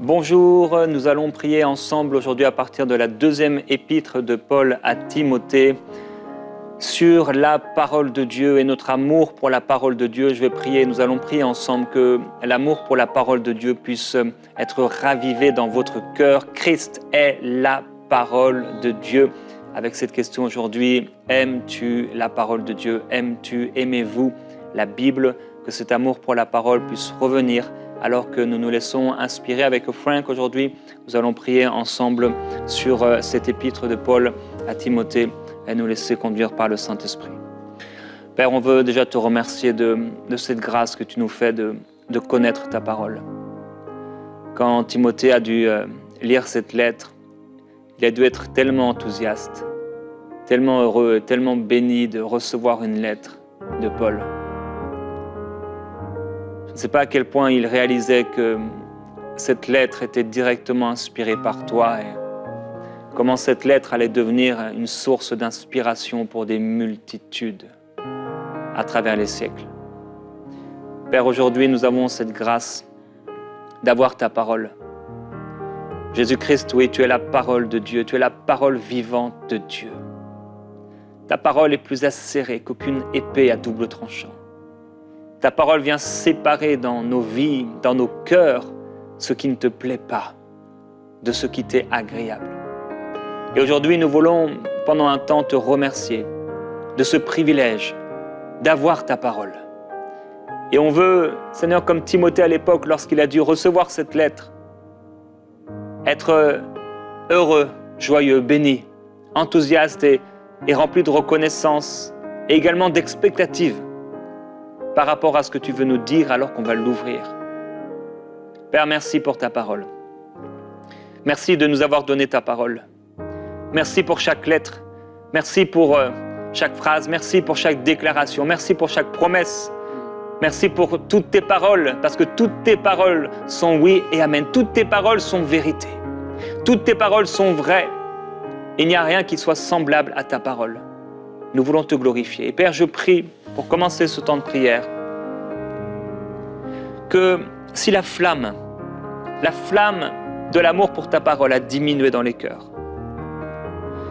Bonjour, nous allons prier ensemble aujourd'hui à partir de la deuxième épître de Paul à Timothée sur la parole de Dieu et notre amour pour la parole de Dieu. Nous allons prier ensemble que l'amour pour la parole de Dieu puisse être ravivé dans votre cœur. Christ est la parole de Dieu. Avec cette question aujourd'hui, aimes-tu la parole de Dieu? Aimez-vous la Bible? Que cet amour pour la parole puisse revenir alors que nous nous laissons inspirer avec Frank aujourd'hui. Nous allons prier ensemble sur cette épître de Paul à Timothée et nous laisser conduire par le Saint-Esprit. Père, on veut déjà te remercier de cette grâce que tu nous fais de connaître ta parole. Quand Timothée a dû lire cette lettre, il a dû être tellement enthousiaste, tellement heureux, tellement béni de recevoir une lettre de Paul. Je ne sais pas à quel point il réalisait que cette lettre était directement inspirée par toi et comment cette lettre allait devenir une source d'inspiration pour des multitudes à travers les siècles. Père, aujourd'hui, nous avons cette grâce d'avoir ta parole. Jésus-Christ, oui, tu es la parole de Dieu, tu es la parole vivante de Dieu. Ta parole est plus acérée qu'aucune épée à double tranchant. Ta parole vient séparer dans nos vies, dans nos cœurs, ce qui ne te plaît pas, de ce qui t'est agréable. Et aujourd'hui, nous voulons, pendant un temps, te remercier de ce privilège d'avoir ta parole. Et on veut, Seigneur, comme Timothée à l'époque, lorsqu'il a dû recevoir cette lettre, être heureux, joyeux, béni, enthousiaste et rempli de reconnaissance et également d'expectative par rapport à ce que tu veux nous dire alors qu'on va l'ouvrir. Père, merci pour ta parole. Merci de nous avoir donné ta parole. Merci pour chaque lettre. Merci pour chaque phrase. Merci pour chaque déclaration. Merci pour chaque promesse. Merci pour toutes tes paroles, parce que toutes tes paroles sont oui et amen. Toutes tes paroles sont vérité. Toutes tes paroles sont vraies. Il n'y a rien qui soit semblable à ta parole. Nous voulons te glorifier. Et Père, je prie, pour commencer ce temps de prière, que si la flamme de l'amour pour ta parole a diminué dans les cœurs,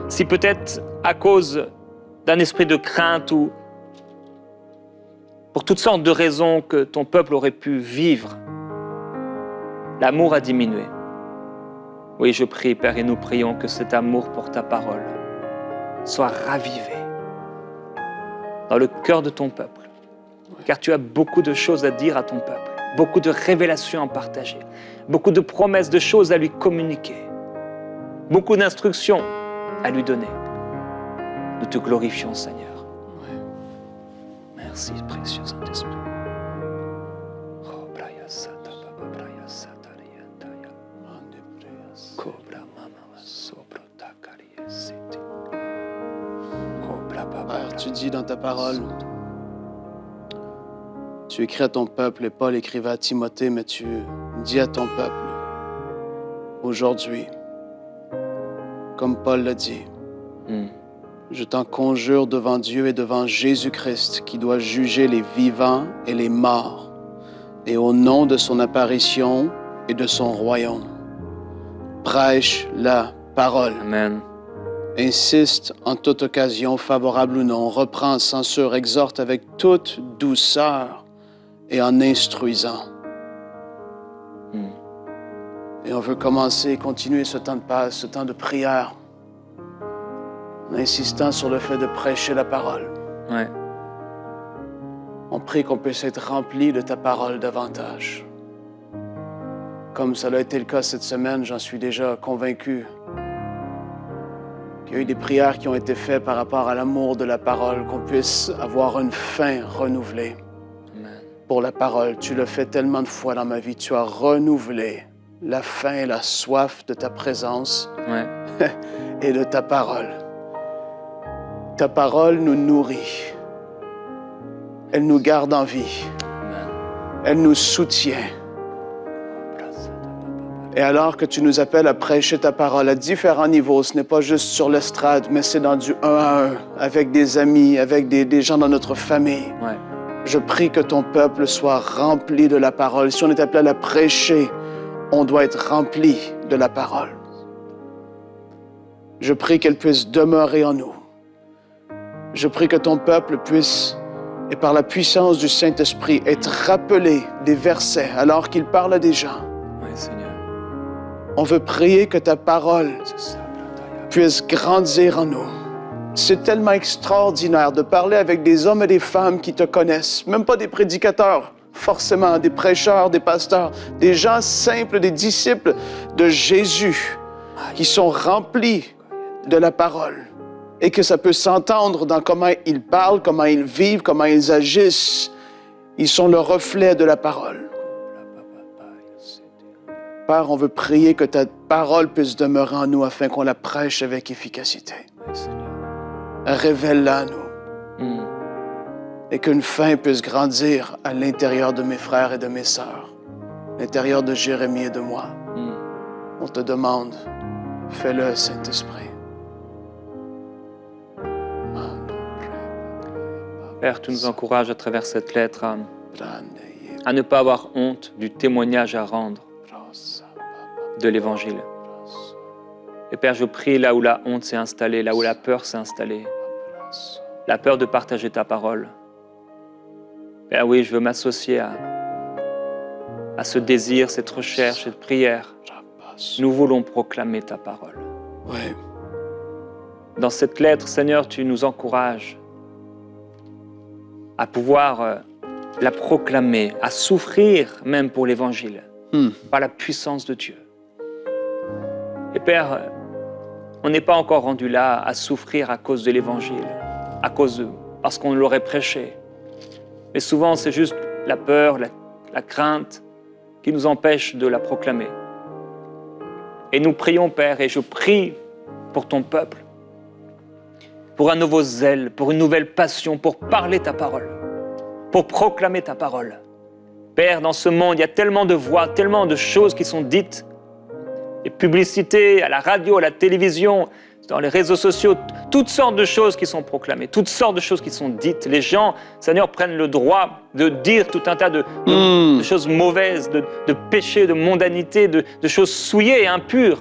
si peut-être à cause d'un esprit de crainte ou pour toutes sortes de raisons que ton peuple aurait pu vivre, l'amour a diminué. Oui, je prie, Père, et nous prions que cet amour pour ta parole soit ravivé dans le cœur de ton peuple, car tu as beaucoup de choses à dire à ton peuple, beaucoup de révélations à partager, beaucoup de promesses, de choses à lui communiquer, beaucoup d'instructions à lui donner. Nous te glorifions, Seigneur. Merci, précieux Saint-Esprit. Père, tu dis dans ta parole, tu écris à ton peuple, et Paul écrivait à Timothée, mais tu dis à ton peuple, aujourd'hui, comme Paul l'a dit, je t'en conjure devant Dieu et devant Jésus-Christ, qui doit juger les vivants et les morts, et au nom de son apparition et de son royaume. Prêche la parole. Amen. Insiste en toute occasion, favorable ou non, reprend, censure, exhorte avec toute douceur et en instruisant. Et on veut commencer et continuer ce temps de passe, ce temps de prière, en insistant sur le fait de prêcher la parole. Ouais. On prie qu'on puisse être rempli de ta parole davantage. Comme ça a été le cas cette semaine, j'en suis déjà convaincu qu'il y a eu des prières qui ont été faites par rapport à l'amour de la parole, qu'on puisse avoir une faim renouvelée pour la parole. Tu l'as fait tellement de fois dans ma vie, tu as renouvelé la faim et la soif de ta présence et de ta parole. Ta parole nous nourrit. Elle nous garde en vie. Elle nous soutient. Et alors que tu nous appelles à prêcher ta parole à différents niveaux, ce n'est pas juste sur l'estrade, mais c'est dans du 1 à 1, avec des amis, avec des gens dans notre famille. Je prie que ton peuple soit rempli de la parole. Si on est appelé à la prêcher on doit être rempli de la parole. Je prie qu'elle puisse demeurer en nous. Je prie que ton peuple puisse, et par la puissance du Saint-Esprit, être rappelé des versets alors qu'il parle à des gens. Oui, Seigneur. On veut prier que ta parole puisse grandir en nous. C'est tellement extraordinaire de parler avec des hommes et des femmes qui te connaissent, même pas des prédicateurs, forcément, des prêcheurs, des pasteurs, des gens simples, des disciples de Jésus qui sont remplis de la parole et que ça peut s'entendre dans comment ils parlent, comment ils vivent, comment ils agissent. Ils sont le reflet de la parole. Père, on veut prier que ta parole puisse demeurer en nous afin qu'on la prêche avec efficacité. Révèle-la à nous. Et qu'une faim puisse grandir à l'intérieur de mes frères et de mes sœurs, à l'intérieur de Jérémie et de moi. On te demande, fais-le, Saint-Esprit. Père, tu nous encourages à travers cette lettre à ne pas avoir honte du témoignage à rendre de l'Évangile. Et Père, je prie là où la honte s'est installée, là où la peur s'est installée, la peur de partager ta parole. Père, oui, je veux m'associer à ce désir, cette recherche, cette prière. Nous voulons proclamer ta parole. Oui. Dans cette lettre, Seigneur, tu nous encourages à pouvoir la proclamer, à souffrir même pour l'Évangile, par la puissance de Dieu. Et Père, on n'est pas encore rendu là à souffrir à cause de l'Évangile, parce qu'on l'aurait prêché. Mais souvent, c'est juste la peur, la crainte qui nous empêche de la proclamer. Et nous prions, Père, et je prie pour ton peuple, pour un nouveau zèle, pour une nouvelle passion, pour parler ta parole, pour proclamer ta parole. Père, dans ce monde, il y a tellement de voix, tellement de choses qui sont dites, les publicités, à la radio, à la télévision, dans les réseaux sociaux, toutes sortes de choses qui sont proclamées, toutes sortes de choses qui sont dites. Les gens, Seigneur, prennent le droit de dire tout un tas de choses mauvaises, de péchés, de mondanité, de choses souillées et impures.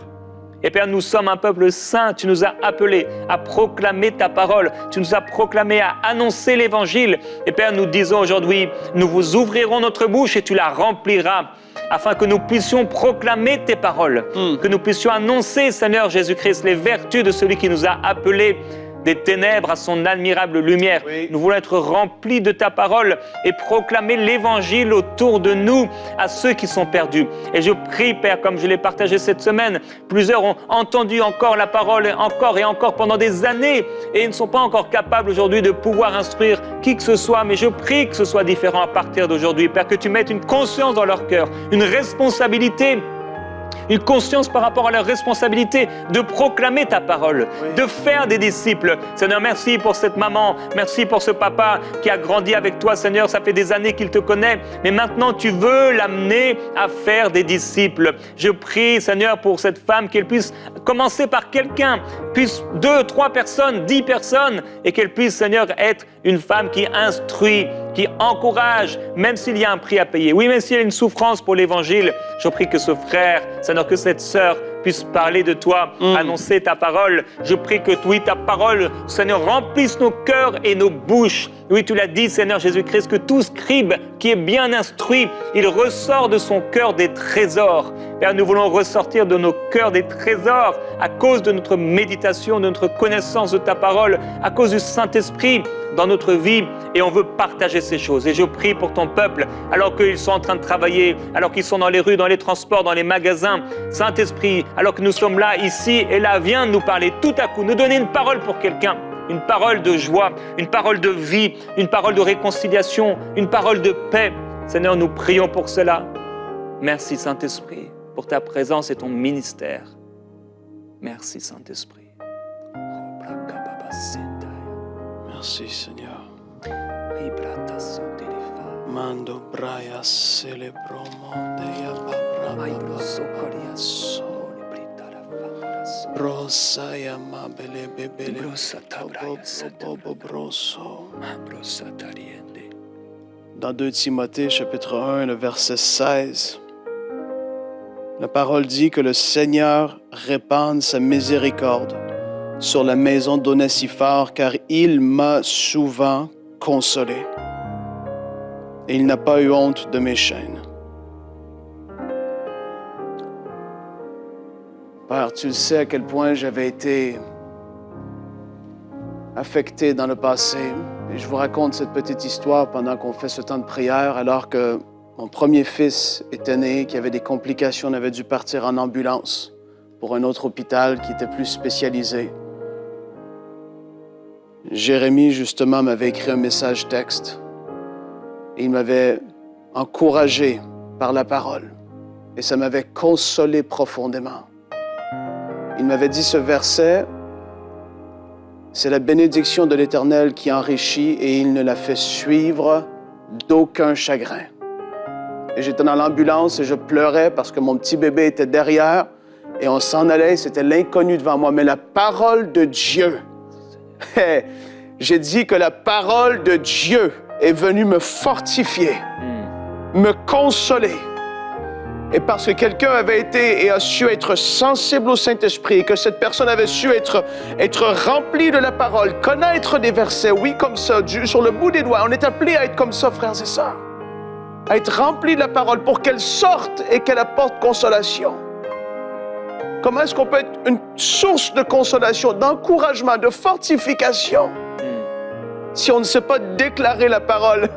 Et Père, nous sommes un peuple saint. Tu nous as appelés à proclamer ta parole. Tu nous as proclamés à annoncer l'Évangile. Et Père, nous disons aujourd'hui, nous vous ouvrirons notre bouche et tu la rempliras, afin que nous puissions proclamer tes paroles, que nous puissions annoncer, Seigneur Jésus-Christ, les vertus de celui qui nous a appelés des ténèbres à son admirable lumière. Oui. Nous voulons être remplis de ta parole et proclamer l'Évangile autour de nous à ceux qui sont perdus. Et je prie, Père, comme je l'ai partagé cette semaine, plusieurs ont entendu encore la parole, encore et encore pendant des années, et ils ne sont pas encore capables aujourd'hui de pouvoir instruire qui que ce soit, mais je prie que ce soit différent à partir d'aujourd'hui. Père, que tu mettes une conscience dans leur cœur, une responsabilité, une conscience par rapport à leur responsabilité de proclamer ta parole, de faire des disciples. Seigneur, merci pour cette maman, merci pour ce papa qui a grandi avec toi, Seigneur, ça fait des années qu'il te connaît, mais maintenant tu veux l'amener à faire des disciples. Je prie, Seigneur, pour cette femme, qu'elle puisse commencer par quelqu'un, puisse 2, 3 personnes, 10 personnes, et qu'elle puisse, Seigneur, être une femme qui instruit, qui encourage, même s'il y a un prix à payer. Oui, même s'il y a une souffrance pour l'Évangile, je prie que ce frère, Seigneur, que cette sœur puisse parler de toi, annoncer ta parole. Je prie que, oui, ta parole, Seigneur, remplisse nos cœurs et nos bouches. Oui, tu l'as dit, Seigneur Jésus-Christ, que tout scribe qui est bien instruit, il ressort de son cœur des trésors. Père, nous voulons ressortir de nos cœurs des trésors à cause de notre méditation, de notre connaissance de ta parole, à cause du Saint-Esprit dans notre vie, et on veut partager ces choses. Et je prie pour ton peuple, alors qu'ils sont en train de travailler, alors qu'ils sont dans les rues, dans les transports, dans les magasins. Saint-Esprit, alors que nous sommes là, ici et là, viens nous parler tout à coup, nous donner une parole pour quelqu'un, une parole de joie, une parole de vie, une parole de réconciliation, une parole de paix. Seigneur, nous prions pour cela. Merci Saint-Esprit pour ta présence et ton ministère. Merci Saint-Esprit. Merci Seigneur. Mando braya celebromo deya brosaya mabele bebele bobo broso. Dans 2 Timothée chapitre 1, le verset 16, La parole dit que le Seigneur répande sa miséricorde sur la maison d'Onésiphore, car il m'a souvent consolé. Et il n'a pas eu honte de mes chaînes. Père, tu le sais à quel point j'avais été affecté dans le passé. Et je vous raconte cette petite histoire pendant qu'on fait ce temps de prière, alors que mon premier fils était né, qui avait des complications, on avait dû partir en ambulance pour un autre hôpital qui était plus spécialisé. Jérémie, justement, m'avait écrit un message texte et il m'avait encouragé par la parole et ça m'avait consolé profondément. Il m'avait dit ce verset, c'est la bénédiction de l'Éternel qui enrichit et il ne la fait suivre d'aucun chagrin. Et j'étais dans l'ambulance et je pleurais parce que mon petit bébé était derrière et on s'en allait, c'était l'inconnu devant moi. Mais la parole de Dieu, j'ai dit que la parole de Dieu est venue me fortifier, me consoler. Et parce que quelqu'un avait été et a su être sensible au Saint-Esprit et que cette personne avait su être remplie de la parole, connaître des versets, oui, comme ça, sur le bout des doigts. On est appelé à être comme ça, frères et sœurs. À être rempli de la parole pour qu'elle sorte et qu'elle apporte consolation. Comment est-ce qu'on peut être une source de consolation, d'encouragement, de fortification si on ne sait pas déclarer la parole?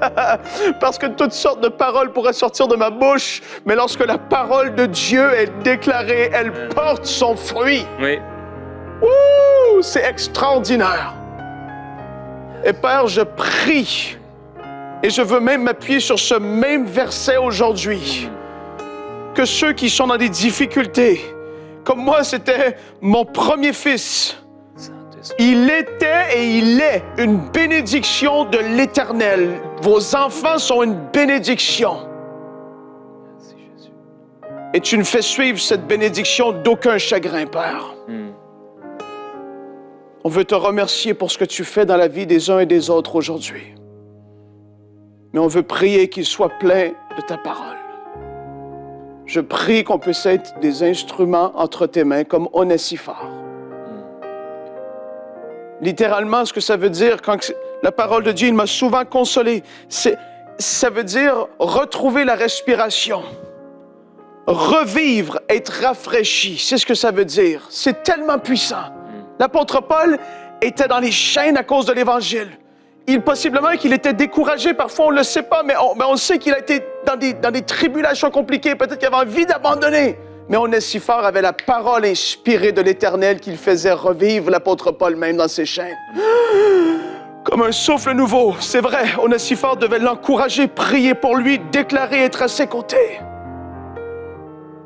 Parce que toutes sortes de paroles pourraient sortir de ma bouche, mais lorsque la parole de Dieu est déclarée, elle porte son fruit. Oui. Ouh, c'est extraordinaire. Et Père, je prie. Et je veux même m'appuyer sur ce même verset aujourd'hui. Que ceux qui sont dans des difficultés, comme moi, c'était mon premier fils. Il était et il est une bénédiction de l'Éternel. Vos enfants sont une bénédiction. Et tu ne fais suivre cette bénédiction d'aucun chagrin, Père. On veut te remercier pour ce que tu fais dans la vie des uns et des autres aujourd'hui. Mais on veut prier qu'il soit plein de ta parole. Je prie qu'on puisse être des instruments entre tes mains comme Onésiphore. Littéralement, ce que ça veut dire, quand la parole de Dieu, il m'a souvent consolé, ça veut dire retrouver la respiration, revivre, être rafraîchi. C'est ce que ça veut dire. C'est tellement puissant. L'apôtre Paul était dans les chaînes à cause de l'Évangile. Possiblement qu'il était découragé, parfois on ne le sait pas, mais on sait qu'il a été dans des tribulations compliquées, peut-être qu'il avait envie d'abandonner. Mais Onésiphore avait la parole inspirée de l'Éternel qui le faisait revivre, l'apôtre Paul même dans ses chaînes. Comme un souffle nouveau, c'est vrai, Onésiphore devait l'encourager, prier pour lui, déclarer être à ses côtés.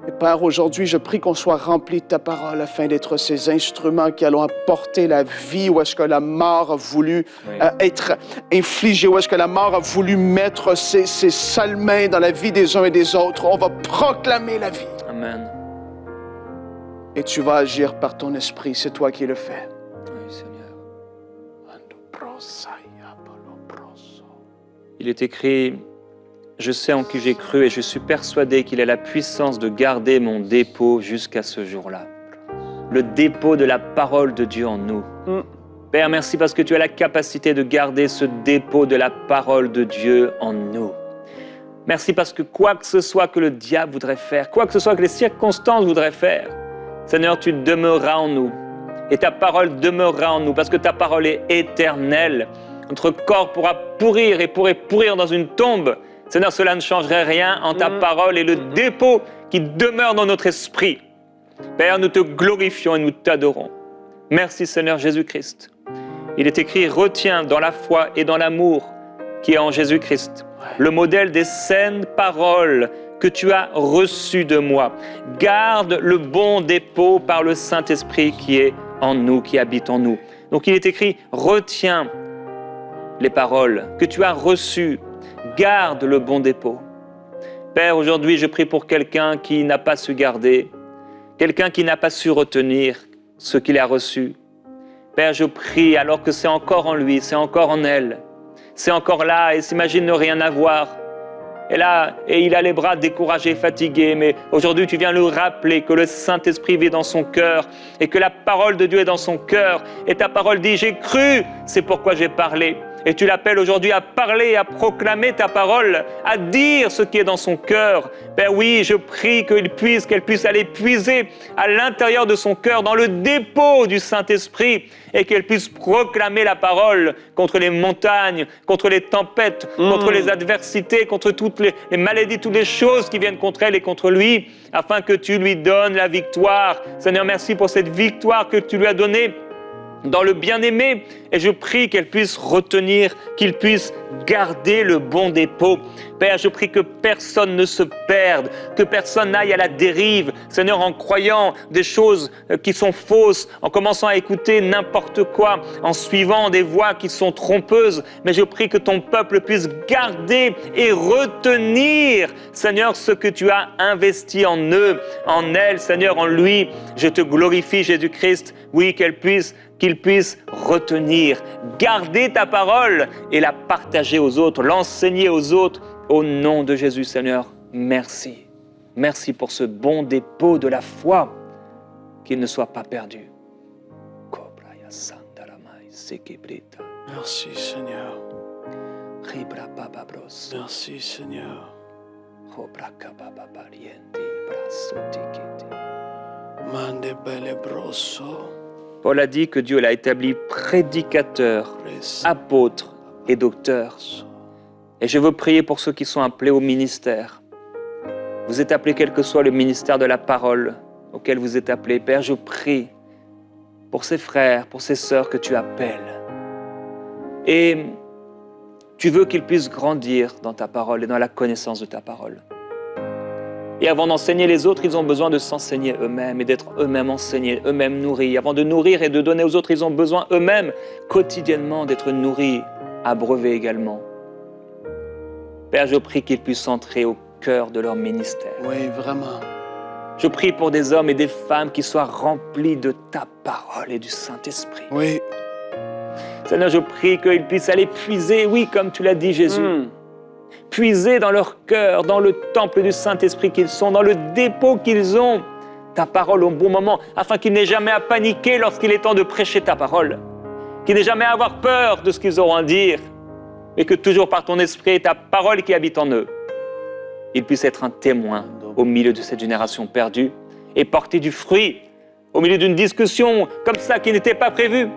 Et Père, aujourd'hui, je prie qu'on soit rempli de ta parole afin d'être ces instruments qui allons apporter la vie où est-ce que la mort a voulu être infligée, où est-ce que la mort a voulu mettre ses sales mains dans la vie des uns et des autres. On va proclamer la vie. Amen. Et tu vas agir par ton esprit, c'est toi qui le fais. Oui, Seigneur. Il est écrit... Je sais en qui j'ai cru et je suis persuadé qu'il a la puissance de garder mon dépôt jusqu'à ce jour-là. Le dépôt de la parole de Dieu en nous. Père, merci parce que tu as la capacité de garder ce dépôt de la parole de Dieu en nous. Merci parce que quoi que ce soit que le diable voudrait faire, quoi que ce soit que les circonstances voudraient faire, Seigneur, tu demeureras en nous. Et ta parole demeurera en nous parce que ta parole est éternelle. Notre corps pourra pourrir et pourrait pourrir dans une tombe. Seigneur, cela ne changerait rien en ta parole et le dépôt qui demeure dans notre esprit. Père, nous te glorifions et nous t'adorons. Merci Seigneur Jésus-Christ. Il est écrit, retiens dans la foi et dans l'amour qui est en Jésus-Christ le modèle des saines paroles que tu as reçues de moi. Garde le bon dépôt par le Saint-Esprit qui est en nous, qui habite en nous. Donc il est écrit, retiens les paroles que tu as reçues. Garde le bon dépôt. Père, aujourd'hui, je prie pour quelqu'un qui n'a pas su garder, quelqu'un qui n'a pas su retenir ce qu'il a reçu. Père, je prie alors que c'est encore en lui, c'est encore en elle, c'est encore là et s'imagine ne rien avoir. et il a les bras découragés, fatigués. Mais aujourd'hui, tu viens lui rappeler que le Saint-Esprit vit dans son cœur et que la parole de Dieu est dans son cœur. Et ta parole dit, j'ai cru, c'est pourquoi j'ai parlé. Et tu l'appelles aujourd'hui à parler, à proclamer ta parole, à dire ce qui est dans son cœur. Père, oui, je prie qu'elle puisse aller puiser à l'intérieur de son cœur, dans le dépôt du Saint-Esprit, et qu'elle puisse proclamer la parole contre les montagnes, contre les tempêtes, contre les adversités, contre toutes les maladies, toutes les choses qui viennent contre elle et contre lui, afin que tu lui donnes la victoire. Seigneur, merci pour cette victoire que tu lui as donnée dans le bien-aimé, et je prie qu'elle puisse retenir, qu'il puisse garder le bon dépôt. Père, je prie que personne ne se perde, que personne n'aille à la dérive, Seigneur, en croyant des choses qui sont fausses, en commençant à écouter n'importe quoi, en suivant des voies qui sont trompeuses. Mais je prie que ton peuple puisse garder et retenir, Seigneur, ce que tu as investi en eux, en elle, Seigneur, en lui. Je te glorifie, Jésus-Christ, oui, qu'il puisse retenir, garder ta parole et la partager aux autres, l'enseigner aux autres. Au nom de Jésus, Seigneur, merci. Merci pour ce bon dépôt de la foi, qu'il ne soit pas perdu. Merci, Seigneur. Merci, Seigneur. Mande belle brosso. Paul a dit que Dieu l'a établi prédicateur, apôtre et docteur. Et je veux prier pour ceux qui sont appelés au ministère. Vous êtes appelés quel que soit le ministère de la parole auquel vous êtes appelés. Père, je prie pour ces frères, pour ces sœurs que tu appelles. Et tu veux qu'ils puissent grandir dans ta parole et dans la connaissance de ta parole. Et avant d'enseigner les autres, ils ont besoin de s'enseigner eux-mêmes et d'être eux-mêmes enseignés, eux-mêmes nourris. Avant de nourrir et de donner aux autres, ils ont besoin eux-mêmes quotidiennement d'être nourris, abreuvés également. Père, je prie qu'ils puissent entrer au cœur de leur ministère. Oui, vraiment. Je prie pour des hommes et des femmes qui soient remplis de ta parole et du Saint-Esprit. Oui. Seigneur, je prie qu'ils puissent aller puiser, oui, comme tu l'as dit, Jésus. Puiser dans leur cœur, dans le temple du Saint-Esprit qu'ils sont, dans le dépôt qu'ils ont, ta parole au bon moment, afin qu'ils n'aient jamais à paniquer lorsqu'il est temps de prêcher ta parole, qu'ils n'aient jamais à avoir peur de ce qu'ils auront à dire, mais que toujours par ton esprit et ta parole qui habite en eux, ils puissent être un témoin au milieu de cette génération perdue et porter du fruit au milieu d'une discussion comme ça qui n'était pas prévue.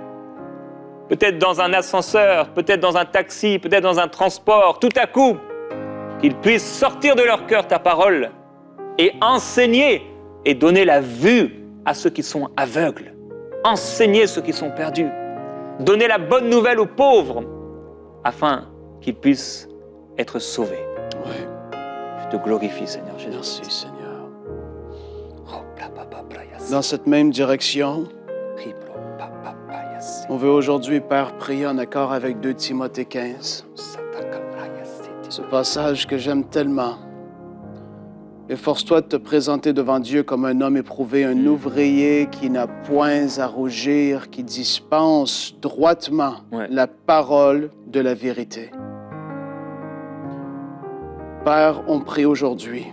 Peut-être dans un ascenseur, peut-être dans un taxi, peut-être dans un transport, tout à coup, qu'ils puissent sortir de leur cœur ta parole et enseigner et donner la vue à ceux qui sont aveugles, enseigner ceux qui sont perdus, donner la bonne nouvelle aux pauvres, afin qu'ils puissent être sauvés. Oui. Je te glorifie, Seigneur Jésus. Merci, Seigneur. Dans cette même direction, on veut aujourd'hui, Père, prier en accord avec 2 Timothée 15. Ce passage que j'aime tellement. Efforce-toi de te présenter devant Dieu comme un homme éprouvé, un ouvrier qui n'a point à rougir, qui dispense droitement la parole de la vérité. Père, on prie aujourd'hui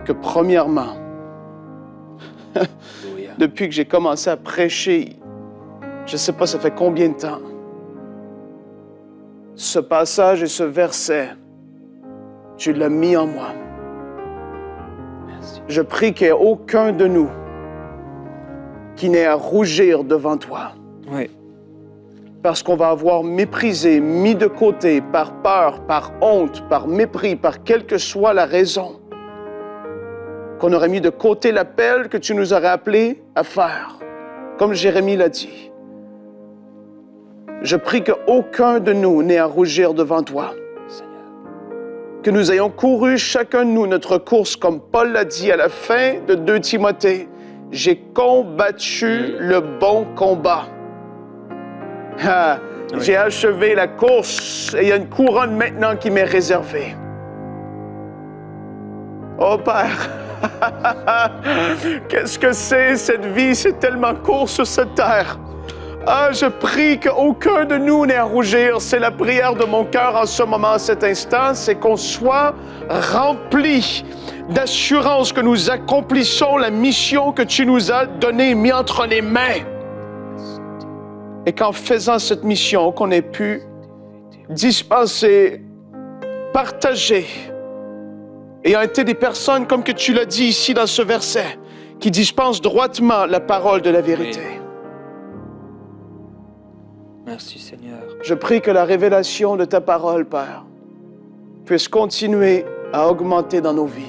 que premièrement, depuis que j'ai commencé à prêcher, je ne sais pas ça fait combien de temps, ce passage et ce verset, tu l'as mis en moi. Merci. Je prie qu'il n'y ait aucun de nous qui n'ait à rougir devant toi. Oui. Parce qu'on va avoir méprisé, mis de côté, par peur, par honte, par mépris, par quelle que soit la raison, qu'on aurait mis de côté l'appel que tu nous aurais appelé à faire, comme Jérémie l'a dit. Je prie qu'aucun de nous n'ait à rougir devant toi. Seigneur. Que nous ayons couru chacun de nous notre course, comme Paul l'a dit à la fin de 2 Timothée. J'ai combattu le bon combat. J'ai achevé la course et il y a une couronne maintenant qui m'est réservée. Oh Père, qu'est-ce que c'est cette vie? C'est tellement court sur cette terre. Ah, je prie qu'aucun de nous n'ait à rougir. C'est la prière de mon cœur en ce moment, à cet instant, c'est qu'on soit rempli d'assurance que nous accomplissons la mission que tu nous as donnée, mis entre les mains. Et qu'en faisant cette mission, qu'on ait pu dispenser, partager, ayant été des personnes, comme que tu l'as dit ici dans ce verset, qui dispensent droitement la parole de la vérité. Oui. Merci Seigneur. Je prie que la révélation de ta parole, Père, puisse continuer à augmenter dans nos vies.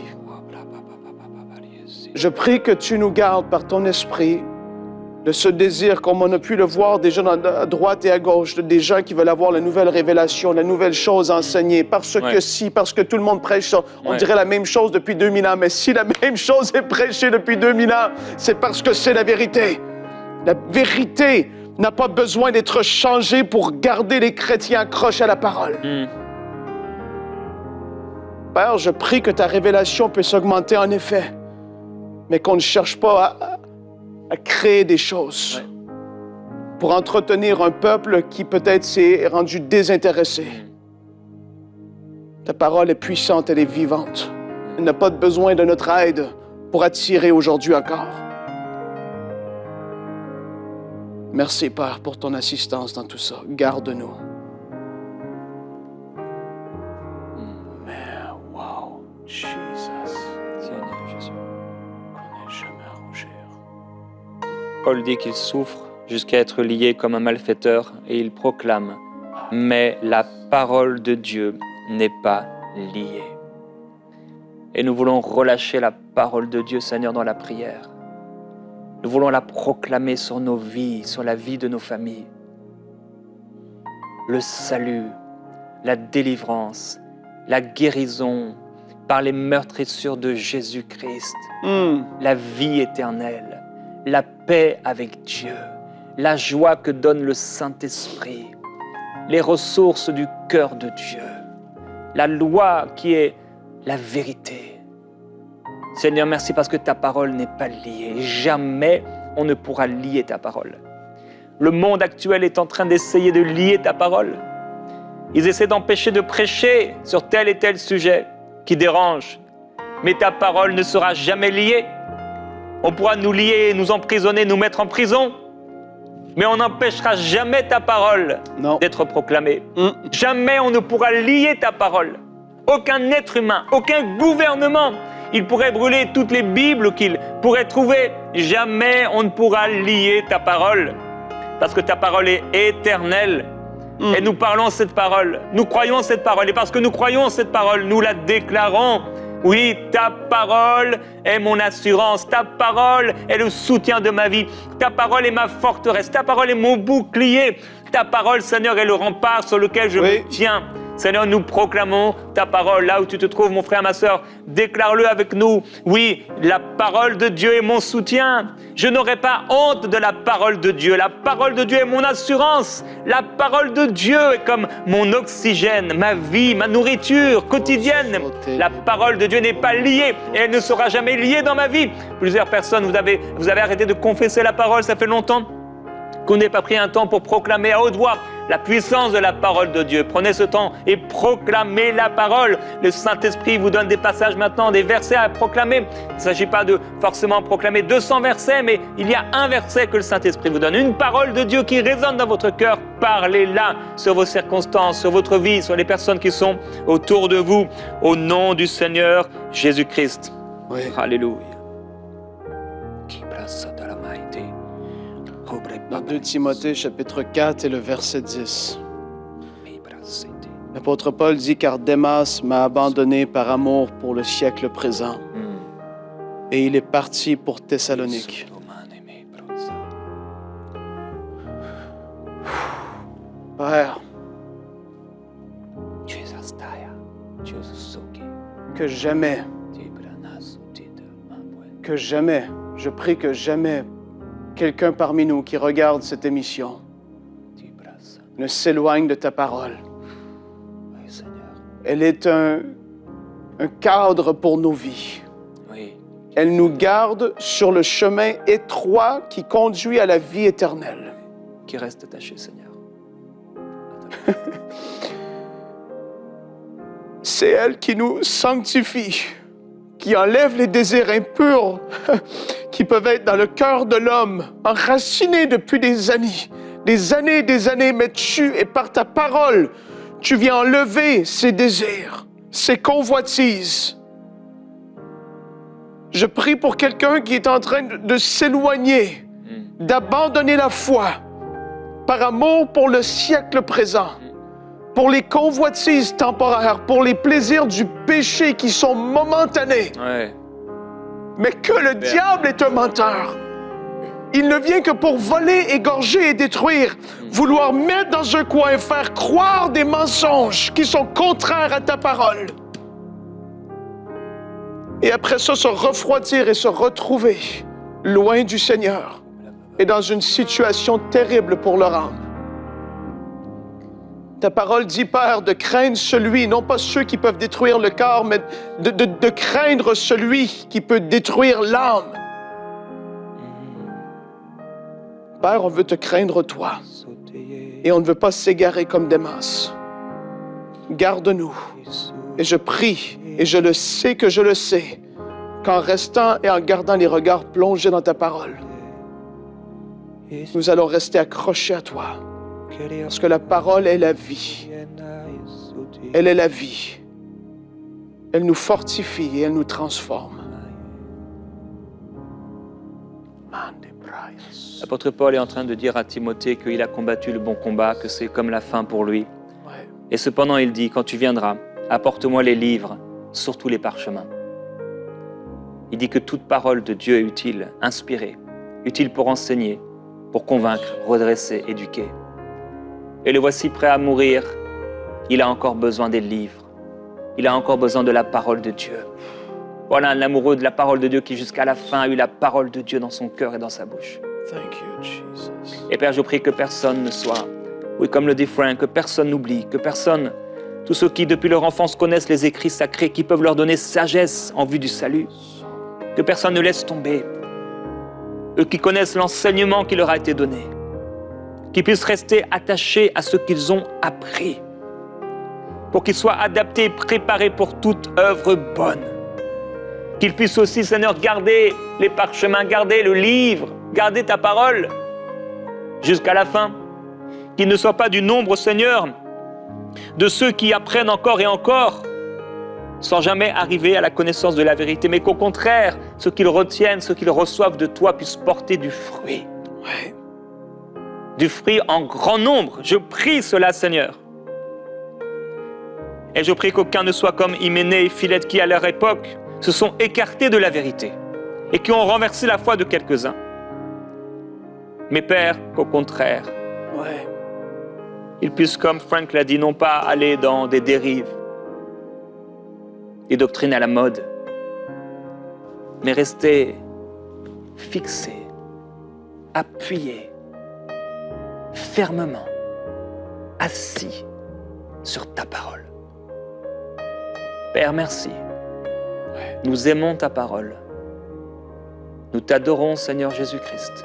Je prie que tu nous gardes par ton esprit de ce désir, comme on a pu le voir déjà à droite et à gauche, des gens qui veulent avoir la nouvelle révélation, la nouvelle chose enseignée. Parce que tout le monde prêche ça. On dirait la même chose depuis 2000 ans. Mais si la même chose est prêchée depuis 2000 ans, c'est parce que c'est la vérité. La vérité n'a pas besoin d'être changée pour garder les chrétiens accrochés à la parole. Père, je prie que ta révélation puisse augmenter en effet, mais qu'on ne cherche pas à créer des choses pour entretenir un peuple qui peut-être s'est rendu désintéressé. Ta parole est puissante, elle est vivante. Elle n'a pas besoin de notre aide pour attirer aujourd'hui encore. Merci, Père, pour ton assistance dans tout ça. Garde-nous. Mais, wow, Jesus. Seigneur Jésus. Qu'on n'ait jamais à rougir. Paul dit qu'il souffre jusqu'à être lié comme un malfaiteur et il proclame « Mais la parole de Dieu n'est pas liée ». Et nous voulons relâcher la parole de Dieu, Seigneur, dans la prière. Nous voulons la proclamer sur nos vies, sur la vie de nos familles. Le salut, la délivrance, la guérison par les meurtrissures de Jésus-Christ, la vie éternelle, la paix avec Dieu, la joie que donne le Saint-Esprit, les ressources du cœur de Dieu, la loi qui est la vérité. Seigneur, merci parce que ta parole n'est pas liée. Jamais on ne pourra lier ta parole. Le monde actuel est en train d'essayer de lier ta parole. Ils essaient d'empêcher de prêcher sur tel et tel sujet qui dérange. Mais ta parole ne sera jamais liée. On pourra nous lier, nous emprisonner, nous mettre en prison. Mais on n'empêchera jamais ta parole d'être proclamée. Jamais on ne pourra lier ta parole. Aucun être humain, aucun gouvernement, il pourrait brûler toutes les Bibles qu'il pourrait trouver. Jamais on ne pourra lier ta parole. Parce que ta parole est éternelle. Et nous parlons cette parole. Nous croyons cette parole. Et parce que nous croyons cette parole, nous la déclarons. Oui, ta parole est mon assurance. Ta parole est le soutien de ma vie. Ta parole est ma forteresse. Ta parole est mon bouclier. Ta parole, Seigneur, est le rempart sur lequel je me tiens. Seigneur, nous proclamons ta parole. Là où tu te trouves, mon frère, ma sœur, déclare-le avec nous. Oui, la parole de Dieu est mon soutien. Je n'aurai pas honte de la parole de Dieu. La parole de Dieu est mon assurance. La parole de Dieu est comme mon oxygène, ma vie, ma nourriture quotidienne. La parole de Dieu n'est pas liée et elle ne sera jamais liée dans ma vie. Plusieurs personnes, vous avez arrêté de confesser la parole, ça fait longtemps qu'on n'ait pas pris un temps pour proclamer à haute voix la puissance de la parole de Dieu. Prenez ce temps et proclamez la parole. Le Saint-Esprit vous donne des passages maintenant, des versets à proclamer. Il ne s'agit pas de forcément proclamer 200 versets, mais il y a un verset que le Saint-Esprit vous donne. Une parole de Dieu qui résonne dans votre cœur. Parlez-la sur vos circonstances, sur votre vie, sur les personnes qui sont autour de vous. Au nom du Seigneur Jésus-Christ. Oui. Alléluia. Dans 2 Timothée, chapitre 4 et le verset 10. L'apôtre Paul dit « Car Démas m'a abandonné par amour pour le siècle présent. Et il est parti pour Thessalonique. » Père, que jamais, je prie que jamais quelqu'un parmi nous qui regarde cette émission ne s'éloigne de ta parole. Elle est un cadre pour nos vies. Elle nous garde sur le chemin étroit qui conduit à la vie éternelle. qui reste attaché, Seigneur. C'est elle qui nous sanctifie, qui enlève les désirs impurs qui peuvent être dans le cœur de l'homme, enracinés depuis des années et des années, mais tu, et par ta parole, tu viens enlever ces désirs, ces convoitises. Je prie pour quelqu'un qui est en train de s'éloigner, d'abandonner la foi, par amour pour le siècle présent, pour les convoitises temporaires, pour les plaisirs du péché qui sont momentanés. Ouais. Mais que le diable est un menteur. Il ne vient que pour voler, égorger et détruire, vouloir mettre dans un coin, faire croire des mensonges qui sont contraires à ta parole. Et après ça, se refroidir et se retrouver loin du Seigneur et dans une situation terrible pour leur âme. Ta parole dit, Père, de craindre celui, non pas ceux qui peuvent détruire le corps, mais de craindre celui qui peut détruire l'âme. Père, on veut te craindre toi. Et on ne veut pas s'égarer comme Démas. Garde-nous. Et je prie, et je le sais que je le sais, qu'en restant et en gardant les regards plongés dans ta parole, nous allons rester accrochés à toi. Parce que la parole est la vie. Elle est la vie. Elle nous fortifie et elle nous transforme. L'apôtre Paul est en train de dire à Timothée qu'il a combattu le bon combat, que c'est comme la fin pour lui. Ouais. Et cependant, il dit, quand tu viendras, apporte-moi les livres, surtout les parchemins. Il dit que toute parole de Dieu est utile, inspirée, utile pour enseigner, pour convaincre, redresser, éduquer. Et le voici prêt à mourir. Il a encore besoin des livres. Il a encore besoin de la parole de Dieu. Voilà un amoureux de la parole de Dieu qui jusqu'à la fin a eu la parole de Dieu dans son cœur et dans sa bouche. Thank you, Jesus. Et Père, je prie que personne ne soit, oui, comme le dit Frank, que personne n'oublie, que personne, tous ceux qui depuis leur enfance connaissent les écrits sacrés, qui peuvent leur donner sagesse en vue du salut, que personne ne laisse tomber. Eux qui connaissent l'enseignement qui leur a été donné, qu'ils puissent rester attachés à ce qu'ils ont appris, pour qu'ils soient adaptés et préparés pour toute œuvre bonne. Qu'ils puissent aussi, Seigneur, garder les parchemins, garder le livre, garder ta parole jusqu'à la fin. Qu'ils ne soient pas du nombre, Seigneur, de ceux qui apprennent encore et encore, sans jamais arriver à la connaissance de la vérité, mais qu'au contraire, ce qu'ils retiennent, ce qu'ils reçoivent de toi puissent porter du fruit. Ouais. Du fruit en grand nombre. Je prie cela, Seigneur. Et je prie qu'aucun ne soit comme Hyménée et Philette qui, à leur époque, se sont écartés de la vérité et qui ont renversé la foi de quelques-uns. Mais Père, qu'au contraire, Ouais. ils puissent, comme Frank l'a dit, non pas aller dans des dérives, des doctrines à la mode, mais rester fixés, appuyés, fermement, assis sur ta parole. Père, merci. Nous aimons ta parole. Nous t'adorons, Seigneur Jésus-Christ.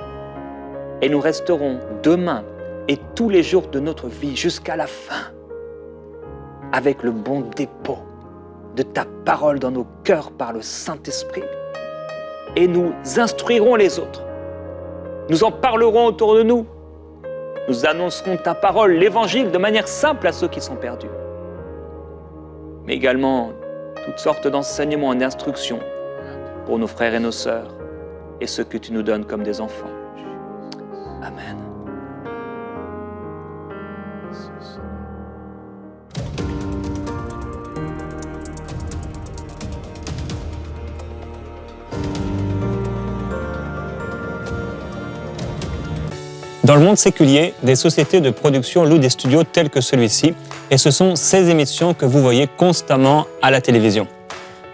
Et nous resterons demain et tous les jours de notre vie jusqu'à la fin avec le bon dépôt de ta parole dans nos cœurs par le Saint-Esprit. Et nous instruirons les autres. Nous en parlerons autour de nous. Nous annoncerons ta parole, l'évangile, de manière simple à ceux qui sont perdus. Mais également toutes sortes d'enseignements et d'instructions pour nos frères et nos sœurs et ceux que tu nous donnes comme des enfants. Amen. Dans le monde séculier, des sociétés de production louent des studios tels que celui-ci, et ce sont ces émissions que vous voyez constamment à la télévision.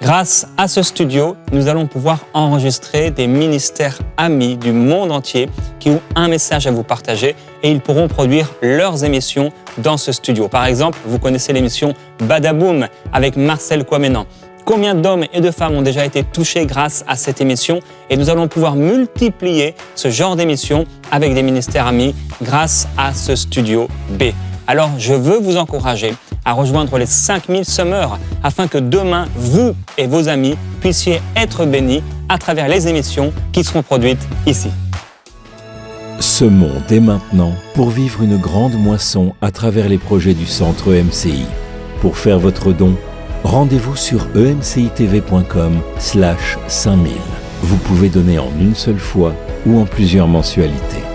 Grâce à ce studio, nous allons pouvoir enregistrer des ministères amis du monde entier qui ont un message à vous partager et ils pourront produire leurs émissions dans ce studio. Par exemple, vous connaissez l'émission Badaboom avec Marcel Kouamenan. combien d'hommes et de femmes ont déjà été touchés grâce à cette émission et nous allons pouvoir multiplier ce genre d'émission avec des ministères amis grâce à ce studio B. Alors je veux vous encourager à rejoindre les 5000 Summers afin que demain, vous et vos amis puissiez être bénis à travers les émissions qui seront produites ici. Semons dès maintenant pour vivre une grande moisson à travers les projets du Centre EMCI. Pour faire votre don, rendez-vous sur emcitv.com/5000. Vous pouvez donner en une seule fois ou en plusieurs mensualités.